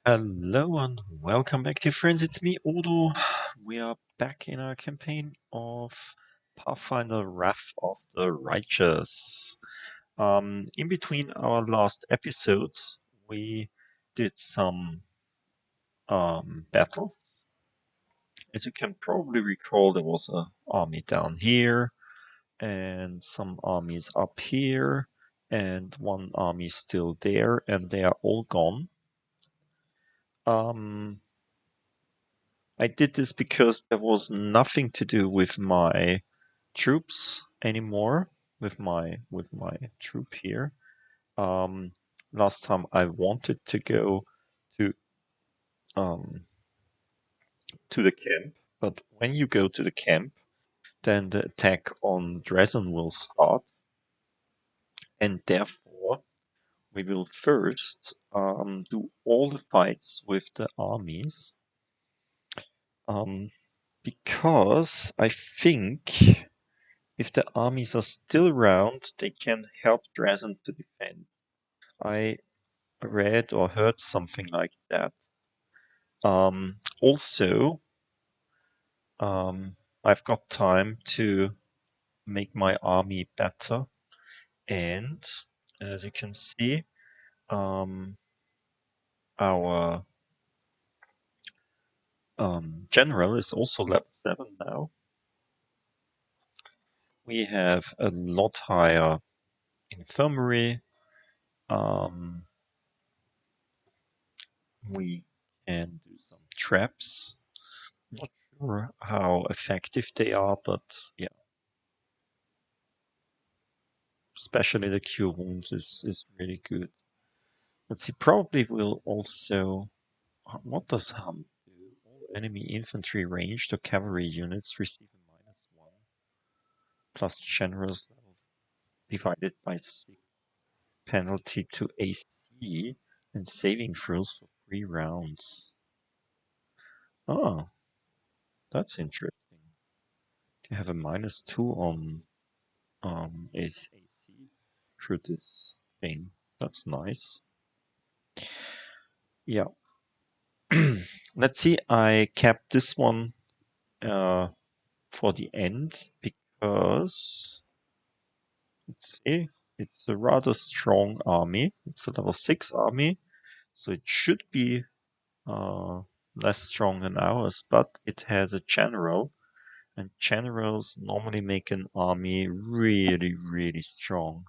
Hello and welcome back, dear friends. It's me, Odo. We are back in our campaign of Pathfinder Wrath of the Righteous. In between our last episodes, we did some battles. As you can probably recall, there was an army down here, and some armies up here, and one army still there, and they are all gone. Um, I did this because there was nothing to do with my troops anymore, with my troop here. Um, Last time I wanted to go to um, to the camp, but when you go to the camp, then the attack on Drezen will start, and therefore we will first do all the fights with the armies, um, because I think if the armies are still around, they can help Drezen to defend. I read or heard something like that. Also, I've got time to make my army better, and as you can see, um, our general is also level 7 now. We have a lot higher infirmary. Um, we can do some traps. Not sure how effective they are, but yeah, especially the cure wounds is really good. Let's see, probably will also. What does Hum do? All enemy infantry ranged or cavalry units receive a -1 plus general's level divided by 6 penalty to AC and saving throws for 3 rounds. Oh, that's interesting. They have a -2 on AC through this thing. That's nice. Yeah. Let's see. I kept this one for the end because let's see. It's a rather strong army. It's a level 6 army, so it should be uh, less strong than ours, but it has a general, and generals normally make an army really, really strong.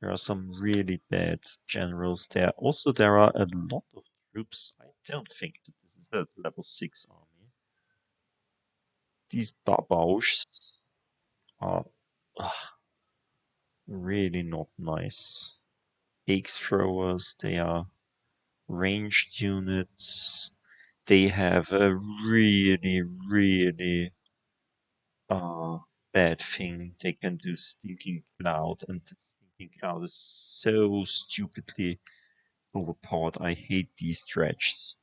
There are some really bad generals there. Also, there are a lot of troops. I don't think that this is a level 6 army. These Babauschs are really not nice. Axe throwers, they are ranged units. They have a really, really uh, bad thing. They can do Stinking Cloud, and the Stinking Cloud is so stupidly overpowered. I hate these dredges.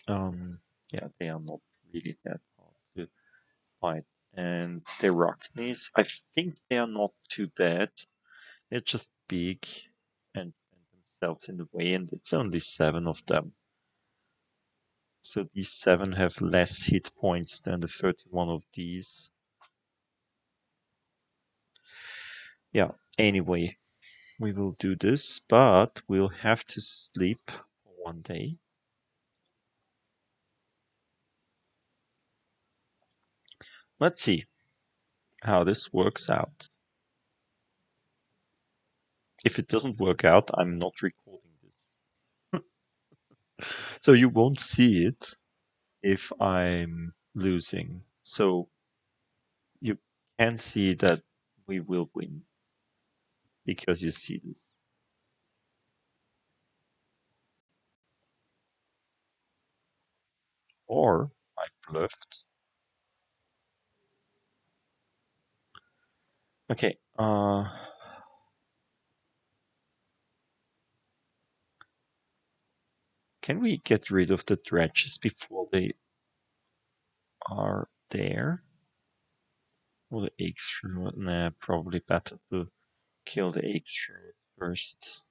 Um, yeah, they are not really that hard to fight. And the Arachnes, I think they are not too bad. They're just big and stand themselves in the way, and it's only 7 of them. So these 7 have less hit points than the 31 of these. Yeah, anyway, we will do this, but we'll have to sleep for 1 day. Let's see how this works out. If it doesn't work out, I'm not recording this. So you won't see it if I'm losing. So you can see that we will win because you see this. Or I bluffed. Okay, can we get rid of the dredges before they are there? Or the eggs through? Nah, probably better to kill the eggs through first.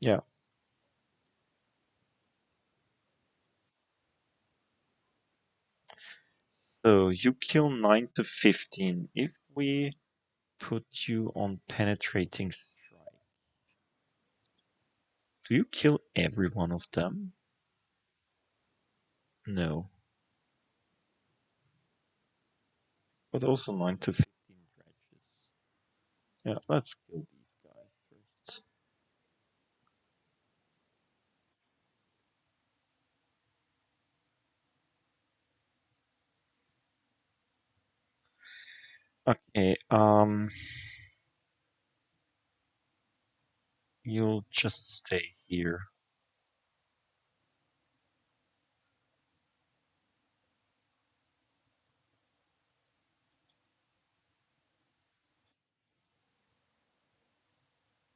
Yeah. So you kill 9 to 15. If we put you on penetrating strike, do you kill every one of them? No. But also 9 to 15 dredges. Yeah, let's kill these guys first. Okay, you'll just stay here.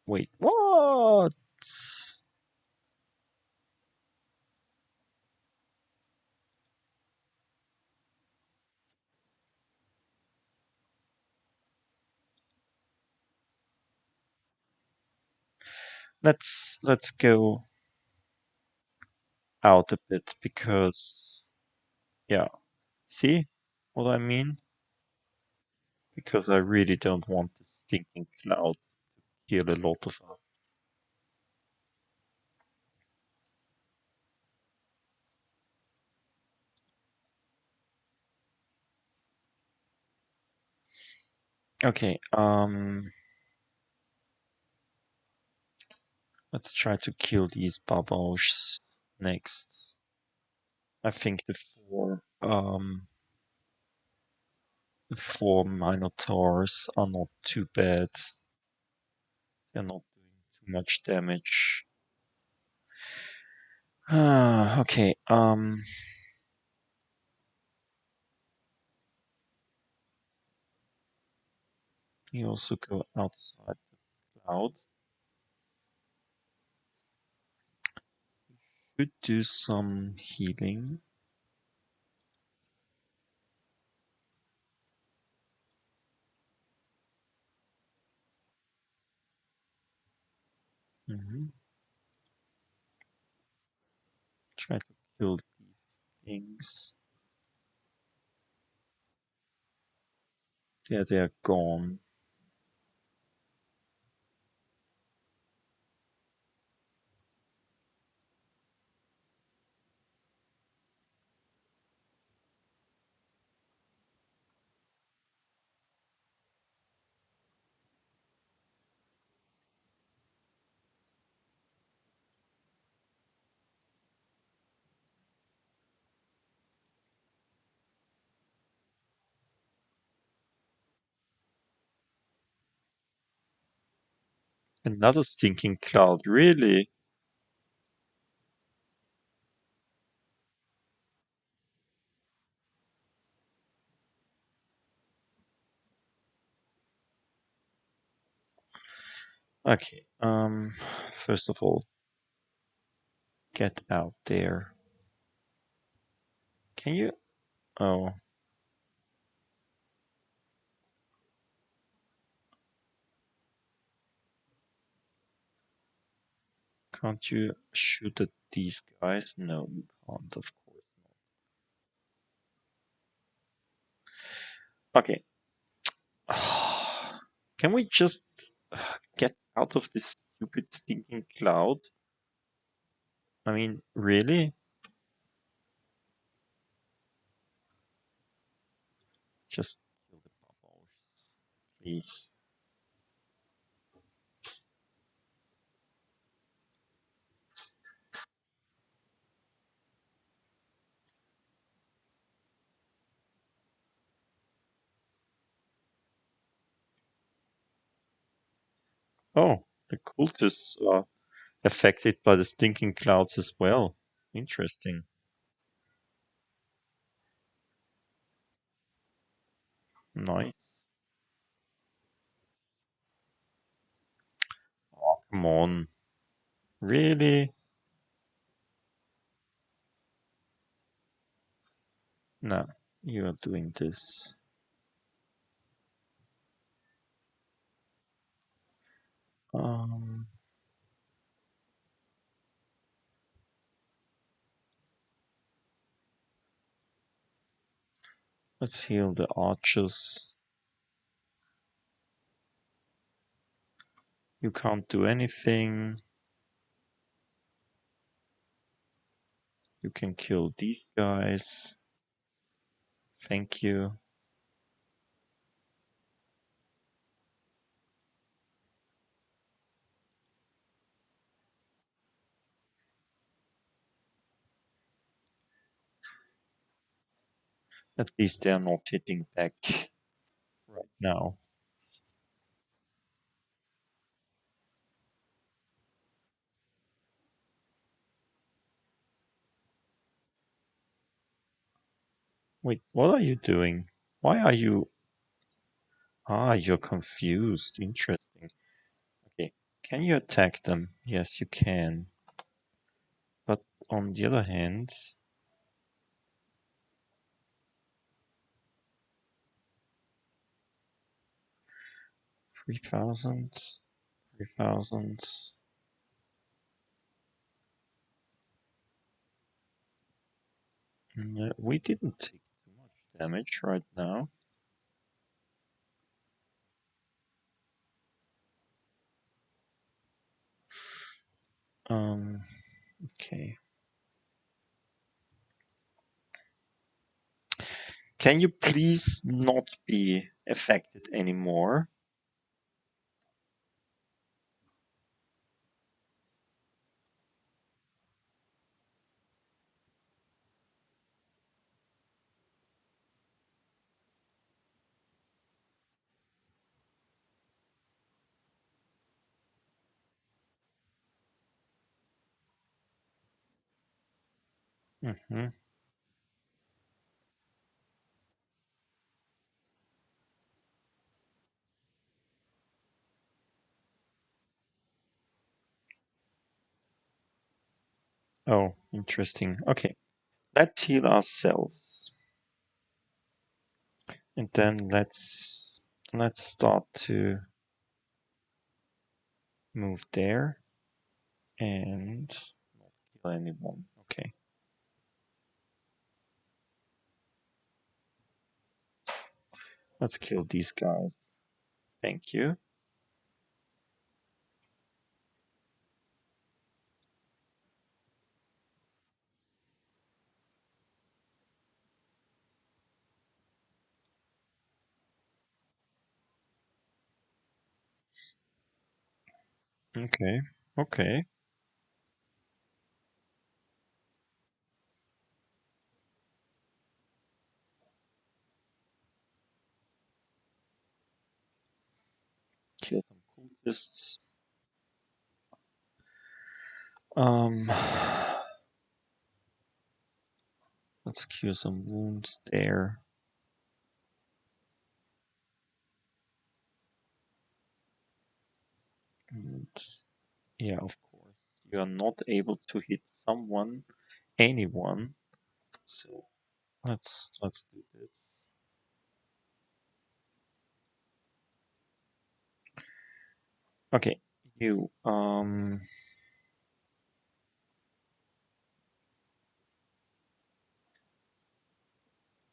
Wait, what? Let's go out a bit because yeah, see what I mean? Because I really don't want this stinking cloud to kill a lot of us. Okay, let's try to kill these baboons next. I think the four minotaurs are not too bad. They're not doing too much damage. Okay, you also go outside the cloud. Should do some healing. Mhm. Try to kill these things. Yeah, they are gone. Another stinking cloud, really? Okay, first of all, get out there. Can you? Oh, can't you shoot at these guys? No, you can't, of course not. Okay. Can we just get out of this stupid stinking cloud? I mean, really? Just kill the bubbles, please. Oh, the cultists are affected by the stinking clouds as well. Interesting. Nice. Oh, come on. Really? No, you are doing this. Um, Let's heal the archers. You can't do anything. You can kill these guys. Thank you. At least they're not hitting back right now. Wait, what are you doing? Why are you... Ah, you're confused. Interesting. Okay, can you attack them? Yes, you can. But on the other hand... 3,000... 3,000... We didn't take too much damage right now. Okay. Can you please not be affected anymore? Mm-hmm. Oh, interesting. Okay. Let's heal ourselves. And then let's start to move there and not kill anyone. Okay. Let's kill these guys. Thank you. Okay. Okay. Kill some cultists. Um let's cure some wounds there. And yeah, of course. You are not able to hit anyone. So let's do this. Okay, you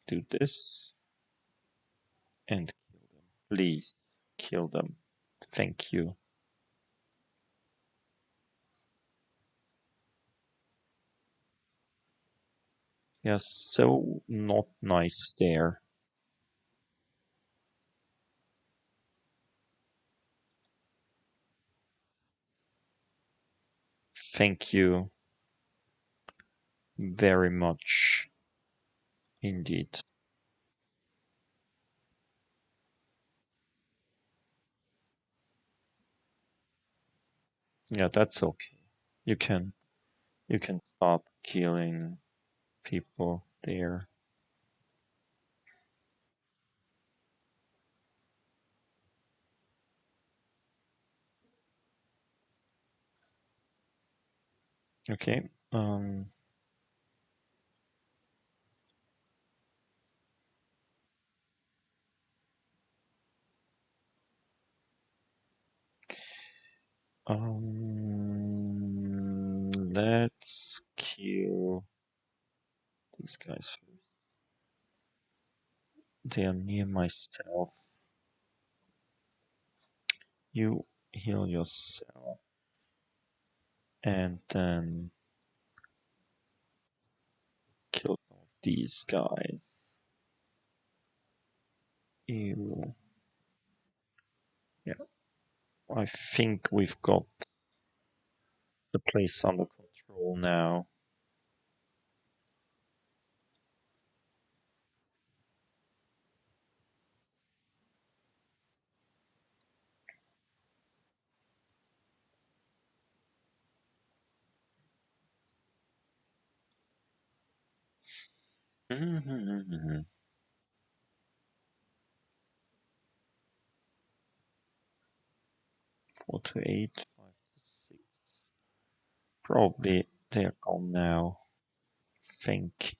do this and kill them. Please kill them. Thank you. You're so not nice there. Thank you very much indeed. Yeah, that's okay. You can you can start killing people there. Okay. Let's kill these guys first. They are near myself. You heal yourself. And then kill some of these guys. Ew. Yeah, I think we've got the place under control now. Mm-hmm. 4 to 8, 5 to 6. Probably they're gone now. Thank,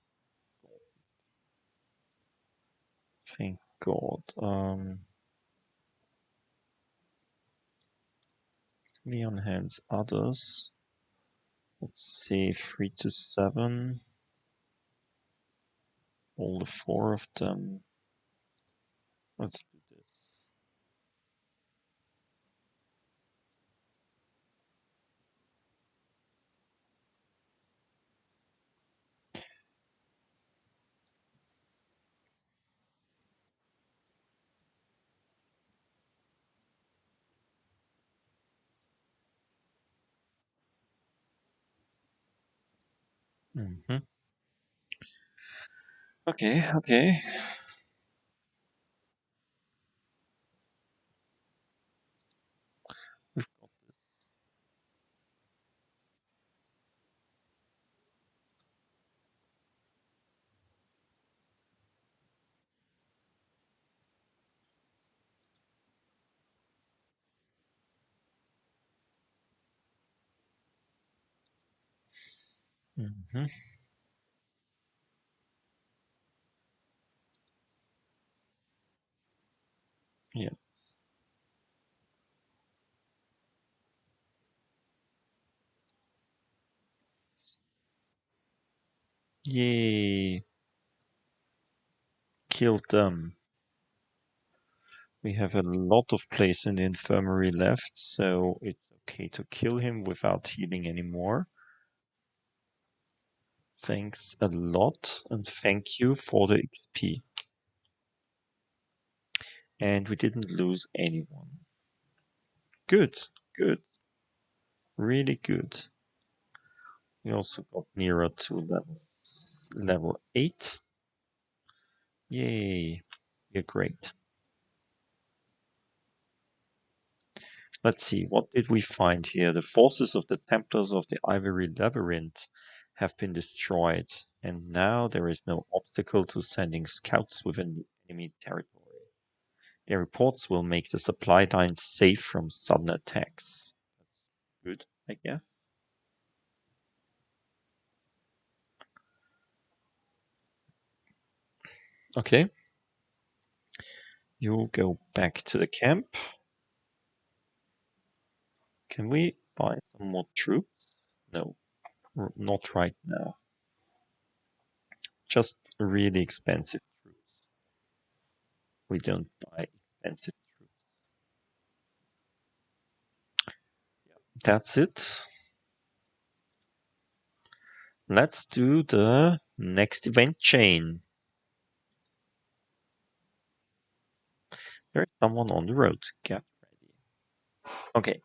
thank God. Leon hands others. Let's see, 3 to 7. All the 4 of them. Let's do this. Mm-hmm. Okay, okay. We've got this. Mm-hmm. Yeah. Yay. Killed them. We have a lot of place in the infirmary left, so it's okay to kill him without healing anymore. Thanks a lot, and thank you for the XP. And we didn't lose anyone. Good, good, really good. We also got Nurah to level 8. Yay, you're great. Let's see, what did we find here? The forces of the Templars of the Ivory Labyrinth have been destroyed, and now there is no obstacle to sending scouts within the enemy territory. Their reports will make the supply lines safe from sudden attacks. That's good, I guess. Okay. You go back to the camp. Can we buy some more troops? No, not right now. Just really expensive troops. We don't buy expensive troops. That's it. Let's do the next event chain. There's someone on the road. Get ready. Okay.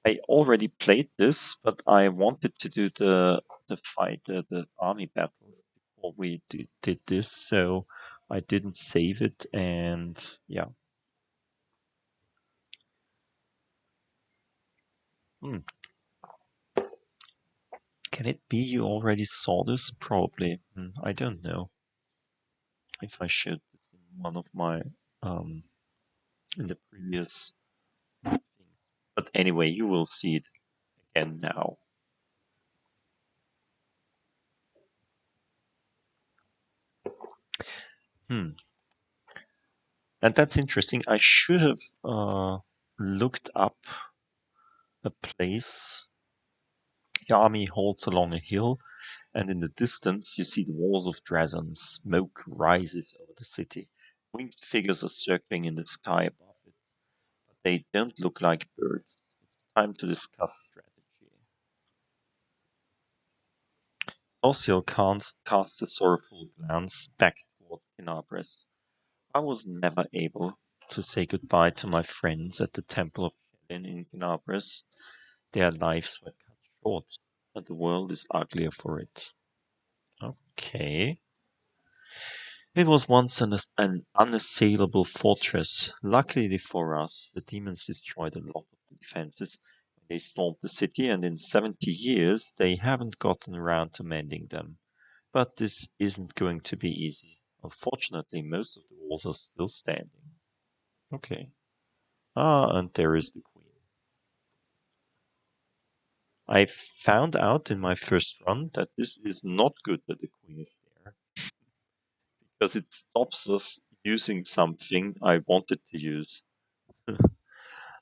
I already played this, but I wanted to do the fight, the army battle before we did this, so I didn't save it, and yeah. Hmm. Can it be you already saw this? Probably. I don't know if I showed this in one of my in the previous things. But anyway, you will see it again now. Hmm. And that's interesting. I should have looked up a place the army holds along a hill, And in the distance, you see the walls of Drezen. Smoke rises over the city. Winged figures are circling in the sky above it. But they don't look like birds. It's time to discuss strategy. Ossiel casts a sorrowful glance back towards Kinabres. I was never able to say goodbye to my friends at the Temple of Shelin in Kinabres. Their lives were cut short, and the world is uglier for it. Okay. It was once an unassailable fortress. Luckily for us, the demons destroyed a lot of the defenses. They stormed the city, and in 70 years, they haven't gotten around to mending them. But this isn't going to be easy. Unfortunately, most of the walls are still standing. Okay. Ah, and there is the queen. I found out in my first run that this is not good that the queen is there, because it stops us using something I wanted to use.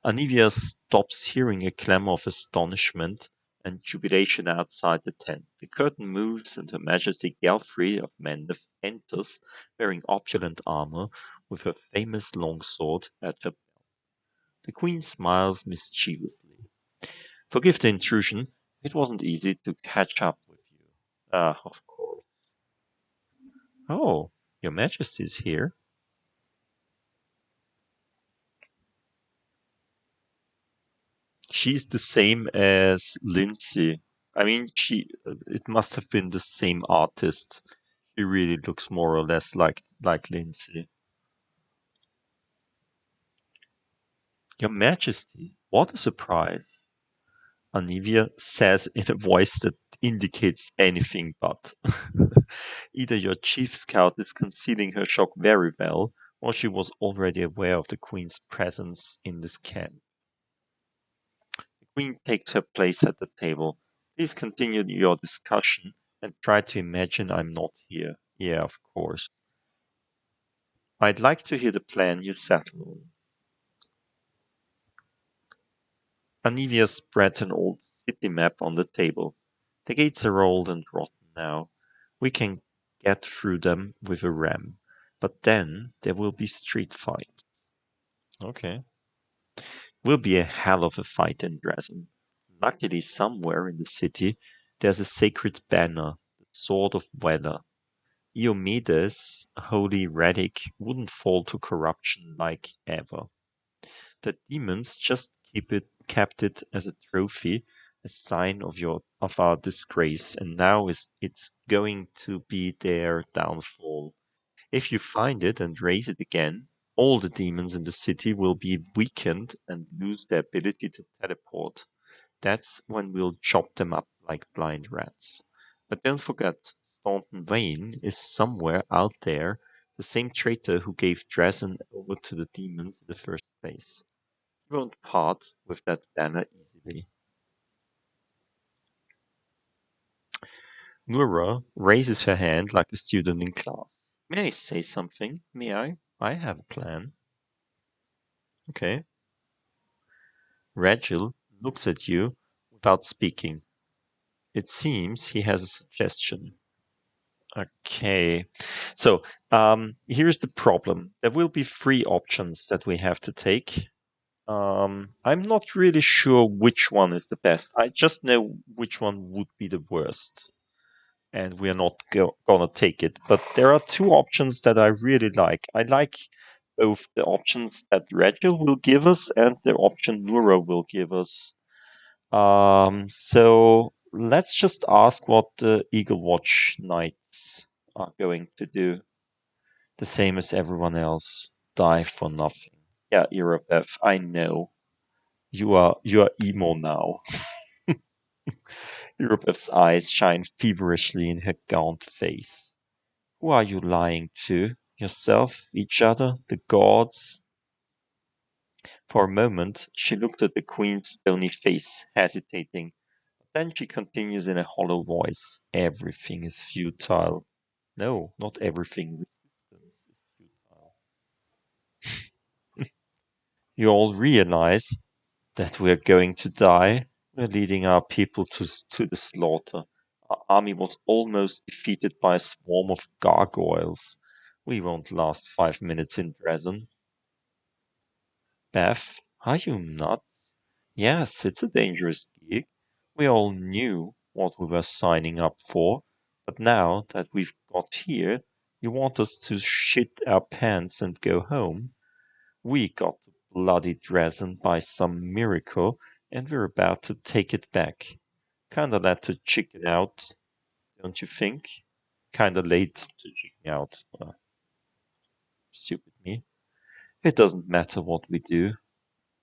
Anevia stops hearing a clamor of astonishment and jubilation outside the tent. The curtain moves, and Her Majesty Galfrey of Mendef enters, wearing opulent armor, with her famous longsword at her. The queen smiles mischievously. Forgive the intrusion. It wasn't easy to catch up with you. Ah, of course. Oh, your Majesty is here. She's the same as Lindsay. I mean, it must have been the same artist. She really looks more or less like Lindsay. Your Majesty, what a surprise. Anevia says in a voice that indicates anything but. Either your chief scout is concealing her shock very well, or she was already aware of the Queen's presence in this camp. The Queen takes her place at the table. Please continue your discussion and try to imagine I'm not here. Yeah, of course. I'd like to hear the plan you settle on. Anivia spreads an old city map on the table. The gates are old and rotten now. We can get through them with a ram. But then there will be street fights. Okay. Will be a hell of a fight in Dresden. Luckily, somewhere in the city, there's a sacred banner, the Sword of Valor. Iomedes' holy relic wouldn't fall to corruption like ever. The demons just kept it as a trophy, a sign of our disgrace, and now it's going to be their downfall. If you find it and raise it again, all the demons in the city will be weakened and lose their ability to teleport. That's when we'll chop them up like blind rats. But don't forget, Staunton Vane is somewhere out there, the same traitor who gave Drezen over to the demons in the first place. He won't part with that banner easily. Nurah raises her hand like a student in class. May I say something? May I? I have a plan. Okay. Regill looks at you without speaking. It seems he has a suggestion. Okay. So here's the problem. There will be three options that we have to take. I'm not really sure which one is the best. I just know which one would be the worst. And we are not gonna take it. But there are two options that I really like. I like both the options that Regill will give us and the option Nurah will give us. So let's just ask what the Eagle Watch Knights are going to do. The same as everyone else. Die for nothing. Yeah, Irabeth, I know. You are emo now. Irabeth's eyes shine feverishly in her gaunt face. Who are you lying to? Yourself? Each other? The gods? For a moment she looked at the queen's stony face, hesitating. Then she continues in a hollow voice. Everything is futile. No, not everything. Resistance is futile. You all realize that we're going to die. We're leading our people to the slaughter. Our army was almost defeated by a swarm of gargoyles. We won't last 5 minutes in Drezen. Beth, are you nuts? Yes, it's a dangerous gig. We all knew what we were signing up for, but now that we've got here, you want us to shit our pants and go home? We got to bloody Drezen by some miracle, and we're about to take it back. Kinda late to chicken out, don't you think? Kinda late to chicken out. Stupid me. It doesn't matter what we do.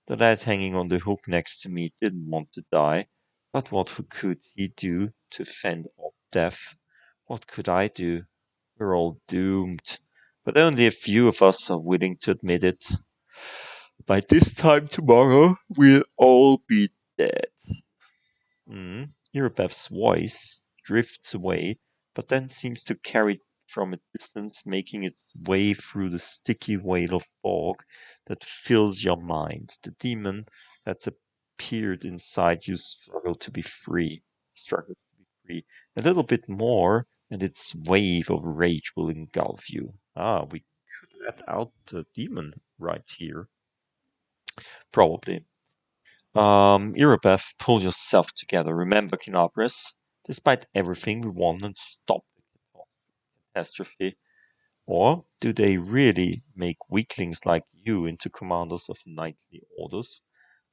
The lad hanging on the hook next to me didn't want to die, but what could he do to fend off death? What could I do? We're all doomed, but only a few of us are willing to admit it. By this time tomorrow, we'll all be dead. Irabev's voice drifts away, but then seems to carry from a distance, making its way through the sticky veil of fog that fills your mind. The demon that's appeared inside you struggles to be free. A little bit more, and its wave of rage will engulf you. We could let out the demon right here. Probably. Irabeth, pull yourself together. Remember, Kinabris, despite everything, we want and stop the catastrophe. Or do they really make weaklings like you into commanders of knightly orders?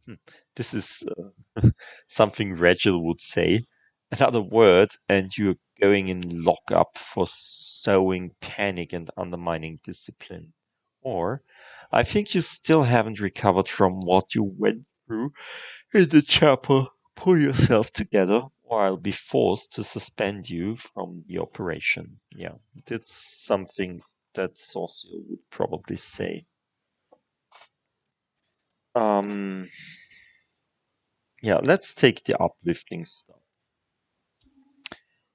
Hmm. This is something Regill would say. Another word, and you're going in lockup for sowing panic and undermining discipline. Or, I think you still haven't recovered from what you went through in the chapel. Pull yourself together, or I'll be forced to suspend you from the operation. Yeah, that's something that Saucier would probably say. Um, yeah, let's take the uplifting stuff.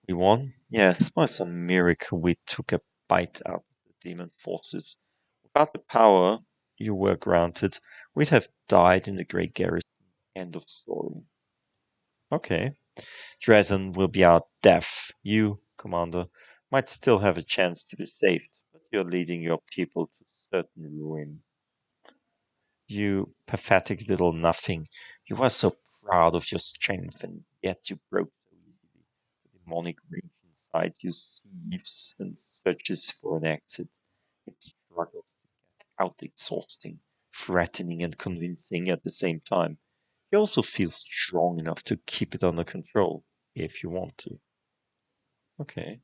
We won? Yes, by some miracle we took a bite out of the demon forces. Without the power you were granted, we'd have died in the Great Garrison. End of story. Okay. Drezen will be our death. You, Commander, might still have a chance to be saved, but you're leading your people to certain ruin. You pathetic little nothing. You were so proud of your strength, and yet you broke so easily. The demonic rage inside you seethes and searches for an exit. It struggles to get out, exhausting, threatening, and convincing at the same time. You also feel strong enough to keep it under control, if you want to. Okay.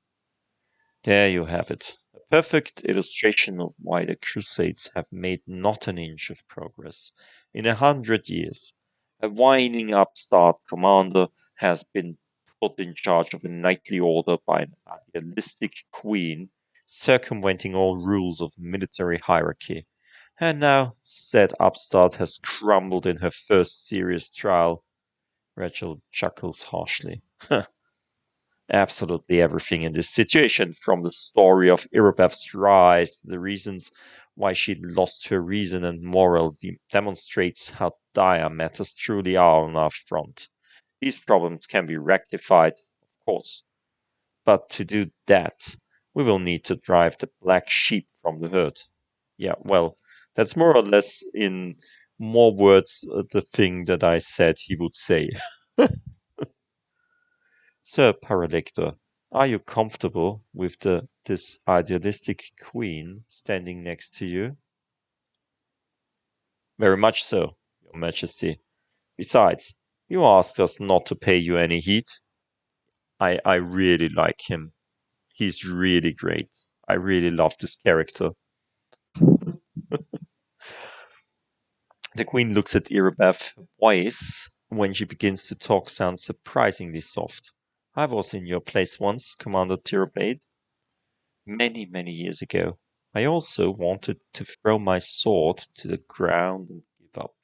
There you have it. A perfect illustration of why the Crusades have made not an inch of progress. In 100 years, a whining upstart commander has been put in charge of a knightly order by an idealistic queen, circumventing all rules of military hierarchy. And now said upstart has crumbled in her first serious trial. Regill chuckles harshly. Absolutely everything in this situation, from the story of Irabeth's rise to the reasons why she lost her reason and moral, demonstrates how dire matters truly are on our front. These problems can be rectified, of course, but to do that, we will need to drive the black sheep from the herd. Yeah, well, that's more or less in more words the thing that I said he would say. Sir Paralector, are you comfortable with this idealistic queen standing next to you? Very much so, Your Majesty. Besides, you asked us not to pay you any heed. I really like him. He's really great. I really love this character. The queen looks at Irabeth. Her voice, when she begins to talk, sounds surprisingly soft. I was in your place once, Commander Tirobade. Many, many years ago. I also wanted to throw my sword to the ground and give up.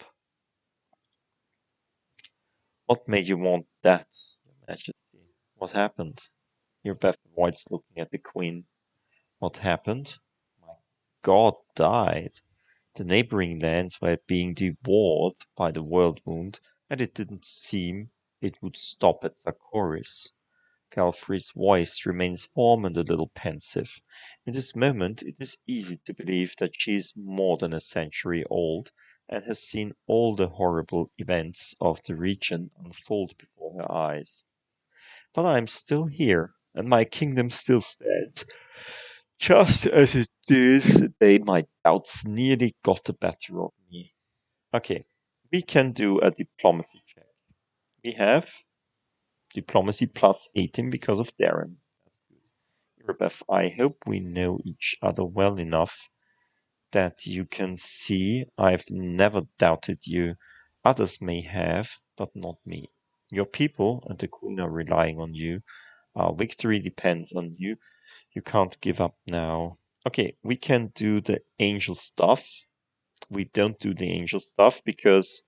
What made you want that, Your Majesty? What happened? Irabeth avoids looking at the Queen. What happened? My god died. The neighboring lands were being devoured by the world wound, and it didn't seem it would stop at Sarkoris. Galfrey's voice remains warm and a little pensive. In this moment, it is easy to believe that she is more than a century old and has seen all the horrible events of the region unfold before her eyes. But I am still here, and my kingdom still stands, just as it did the day my doubts nearly got the better of me. Okay, we can do a diplomacy check. We have diplomacy plus 18 because of Darren. That's good. Rebeth, I hope we know each other well enough that you can see I've never doubted you. Others may have, but not me. Your people and the Queen are relying on you. Our victory depends on you. You can't give up now. Okay, we can do the angel stuff. We don't do the angel stuff because,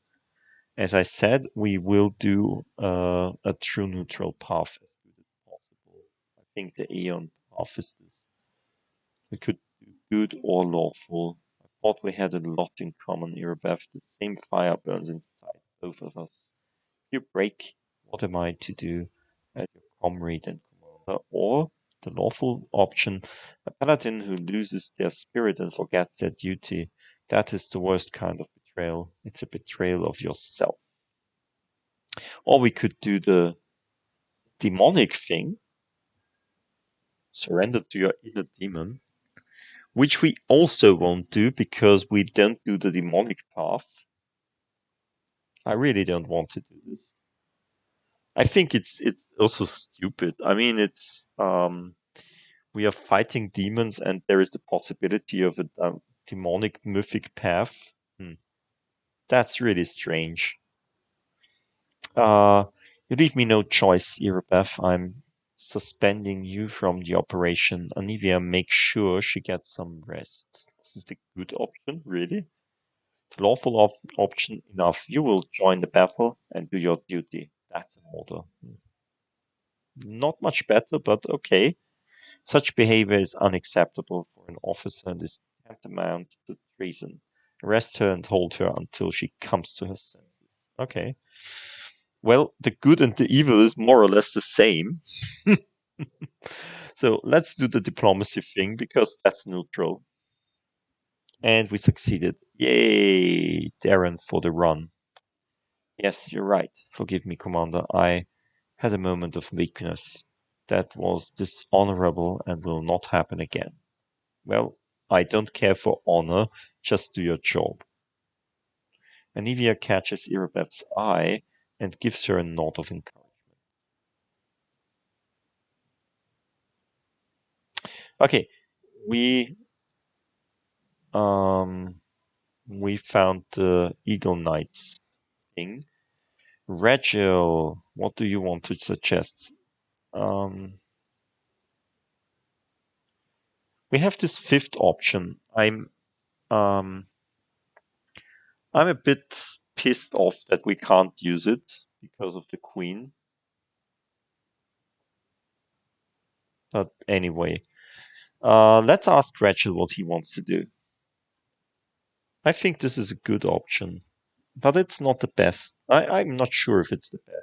as I said, we will do a true neutral path as good as possible. I think the Aeon path is this. We could do good or lawful. I thought we had a lot in common, Irabeth. The same fire burns inside both of us. If you break, what am I to do as your comrade and commander? Or the lawful option, a paladin who loses their spirit and forgets their duty. That is the worst kind of betrayal. It's a betrayal of yourself. Or we could do the demonic thing, surrender to your inner demon, which we also won't do because we don't do the demonic path. I really don't want to do this. I think it's also stupid. I mean, it's we are fighting demons, and there is the possibility of a demonic mythic path. That's really strange. Uh, you leave me no choice, Irabeth. I'm suspending you from the operation. Anevia, make sure she gets some rest. This is the good option, really. The lawful option enough. You will join the battle and do your duty. That's an order. Not much better, but okay. Such behavior is unacceptable for an officer and is tantamount to treason. Arrest her and hold her until she comes to her senses. Okay. Well, the good and the evil is more or less the same. So let's do the diplomacy thing because that's neutral. And we succeeded. Yay, Darren for the run. Yes, you're right. Forgive me, Commander. I had a moment of weakness. That was dishonorable and will not happen again. Well, I don't care for honor, just do your job. Anevia catches Irabeth's eye and gives her a nod of encouragement. Okay, we um we found the Eagle Knights thing. Regill, what do you want to suggest? Um, we have this fifth option. Um, I'm a bit pissed off that we can't use it because of the Queen. But anyway, let's ask Regill what he wants to do. I think this is a good option, but it's not the best. I'm not sure if it's the best.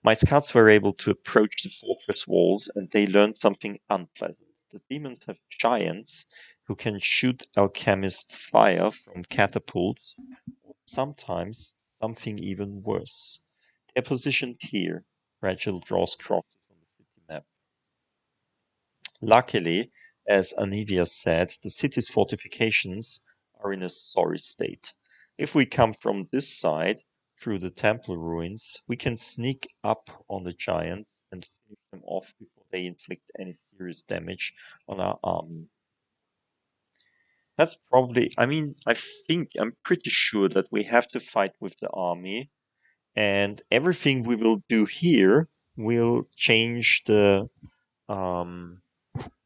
My scouts were able to approach the fortress walls, and they learned something unpleasant. The demons have giants who can shoot alchemist fire from catapults, or sometimes something even worse. They're positioned here. Regill draws crosses on the city map. Luckily, as Anevia said, the city's fortifications are in a sorry state. If we come from this side, through the temple ruins, we can sneak up on the giants and finish them off before they inflict any serious damage on our army. That's probably, I mean, I'm pretty sure that we have to fight with the army, and everything we will do here will change um,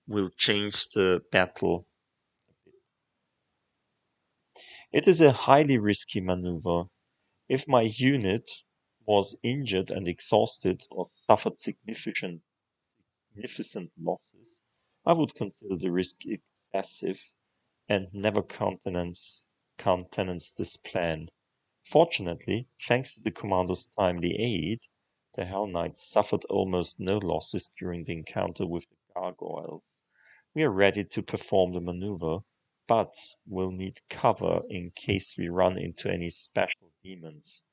the battle. It is a highly risky maneuver. If my unit was injured and exhausted or suffered significant losses, I would consider the risk excessive and never countenance this plan. Fortunately, thanks to the commander's timely aid, The Hell Knights suffered almost no losses during the encounter with the gargoyles. We are ready to perform the maneuver, but we'll need cover in case we run into any special demons,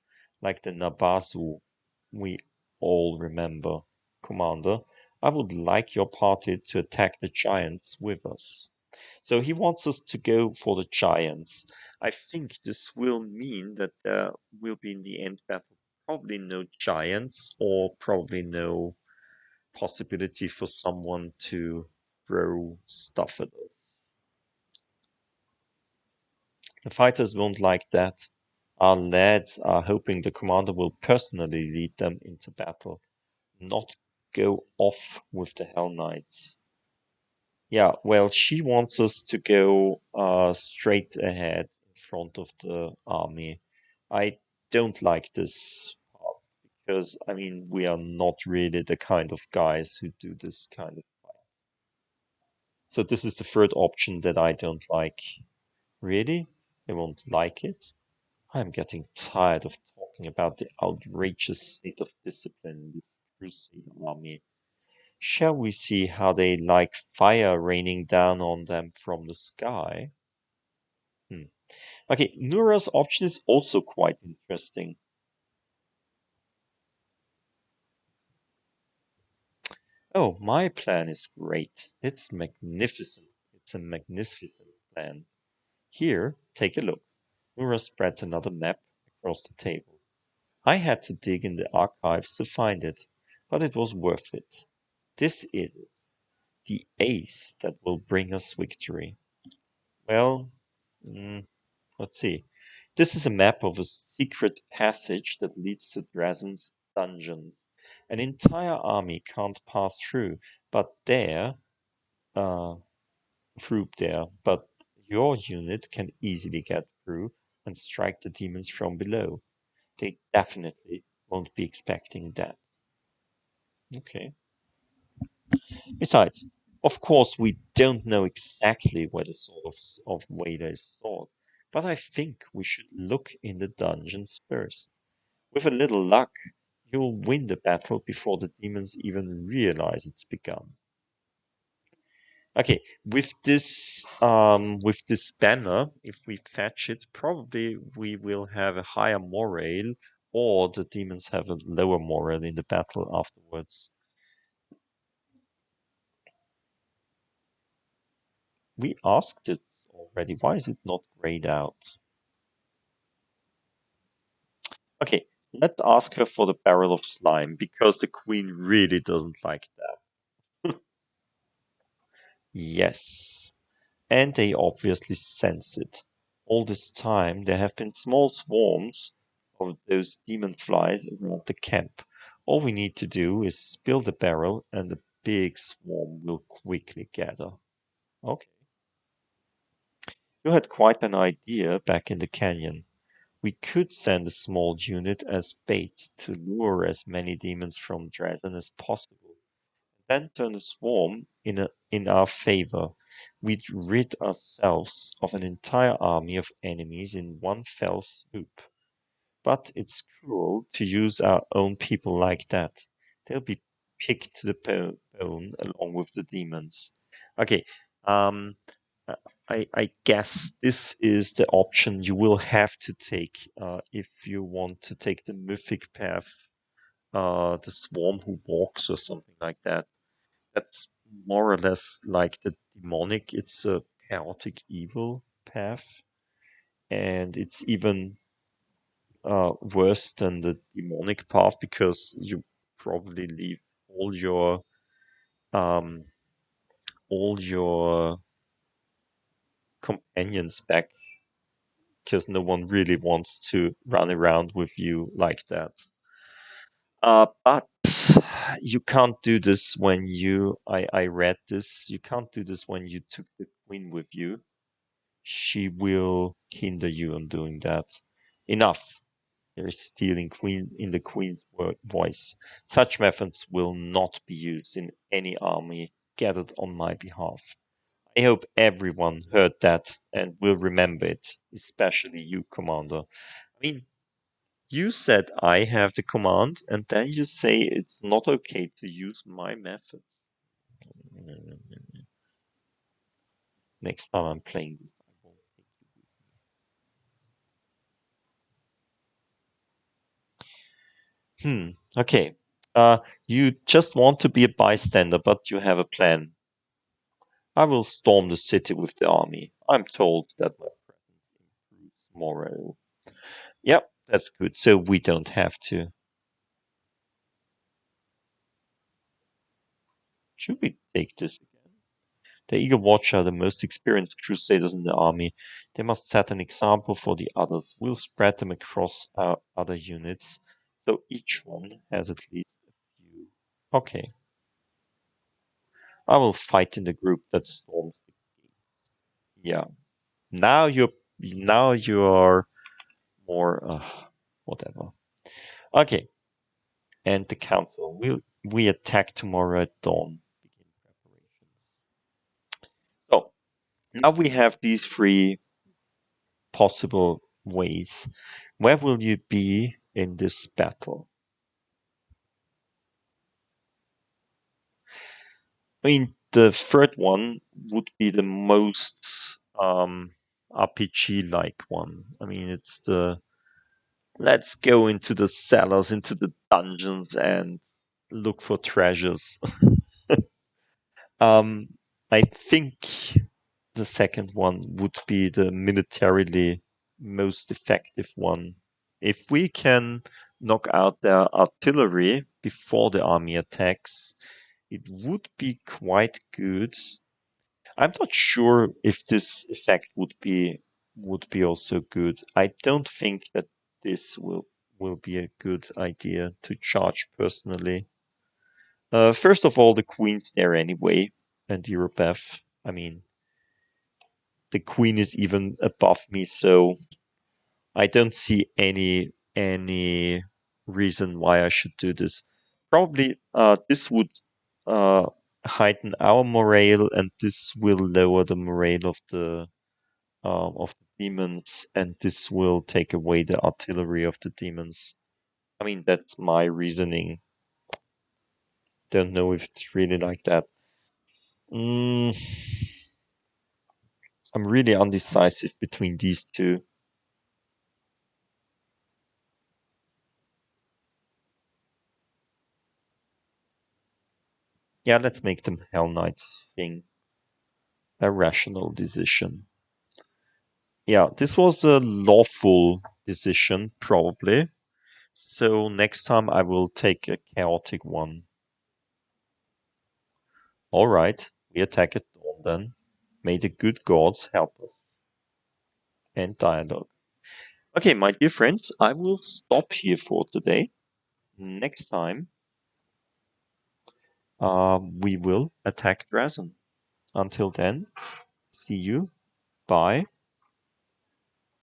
like the Nabazu we all remember. Commander, I would like your party to attack the giants with us. So he wants us to go for the giants. I think this will mean that there will be in the end battle probably no giants or probably no possibility for someone to throw stuff at us. The fighters won't like that. Our lads are hoping the commander will personally lead them into battle, not go off with the Hell Knights. Yeah, well, she wants us to go straight ahead in front of the army. I don't like this part because, I mean, we are not really the kind of guys who do this kind of fight. So this is the third option that I don't like. Really? I won't like it? I'm getting tired of talking about the outrageous state of discipline in this crusade army. Shall we see how they like fire raining down on them from the sky? Hmm. Okay, Nura's option is also quite interesting. Oh, my plan is great. It's magnificent. It's a magnificent plan. Here, take a look. Nura spreads another map across the table. I had to dig in the archives to find it, but it was worth it. This is it, the ace that will bring us victory. Well, mm, let's see. This is a map of a secret passage that leads to Drezen's dungeons. An entire army can't pass through, but uh, but your unit can easily get through and strike the demons from below. They definitely won't be expecting that. Okay. Besides, of course, we don't know exactly where the sword of Vader is stored, but I think we should look in the dungeons first. With a little luck, you'll win the battle before the demons even realize it's begun. Okay, with this banner, if we fetch it, probably we will have a higher morale, or the demons have a lower morale in the battle afterwards. We asked it already. Why is it not grayed out? Okay, let's ask her for the barrel of slime because the queen really doesn't like that. Yes, and they obviously sense it. All this time, there have been small swarms of those demon flies around the camp. All we need to do is spill the barrel, and the big swarm will quickly gather. Okay. You had quite an idea back in the canyon. We could send a small unit as bait to lure as many demons from Drezen as possible, then turn the swarm in our favor. We'd rid ourselves of an entire army of enemies in one fell swoop. But it's cruel to use our own people like that. They'll be picked to the bone along with the demons. Okay, um, uh, I guess this is the option you will have to take if you want to take the mythic path, the swarm who walks or something like that. That's more or less like the demonic. It's a chaotic evil path, and it's even worse than the demonic path because you probably leave all your um, all your companions back because no one really wants to run around with you like that. But you can't do this when I read this. You can't do this when you took the queen with you. She will hinder you on doing that. Enough. There is stealing queen in the queen's voice. Such methods will not be used in any army gathered on my behalf. I hope everyone heard that and will remember it, especially you, Commander. I mean, You said I have the command, and then you say it's not okay to use my methods. Next time I'm playing this, I won't take you with me. Okay. You just want to be a bystander, but you have a plan. I will storm the city with the army. I'm told that my presence improves morale. Yep, that's good. So we don't have to. Should we take this again? The Eagle Watch are the most experienced crusaders in the army. They must set an example for the others. We'll spread them across our other units, so each one has at least a few. Okay. I will fight in the group that storms the gates. Yeah. Now you're more whatever. Okay. And the council. We attack tomorrow at dawn. Begin preparations. So now we have these three possible ways. Where will you be in this battle? I mean, the third one would be the most RPG-like one. I mean, it's the let's go into the cellars, into the dungeons, and look for treasures. um, I think the second one would be the militarily most effective one. If we can knock out their artillery before the army attacks, it would be quite good. I'm not sure if this effect would be also good. I don't think that this will be a good idea to charge personally. First of all, the queen's there anyway, and Eurobeth. I mean, the queen is even above me, so I don't see any reason why I should do this. Probably this would uh, heighten our morale, and this will lower the morale of the demons, and this will take away the artillery of the demons. I mean, that's my reasoning. Don't know if it's really like that. Mm, I'm really undecisive between these two. Yeah, let's make them Hell Knights thing. A rational decision. Yeah, this was a lawful decision, probably. So next time I will take a chaotic one. Alright, we attack at dawn then. May the good gods help us. End dialogue. Okay, my dear friends, I will stop here for today. Next time, we will attack Drezen. Until then, see you. Bye.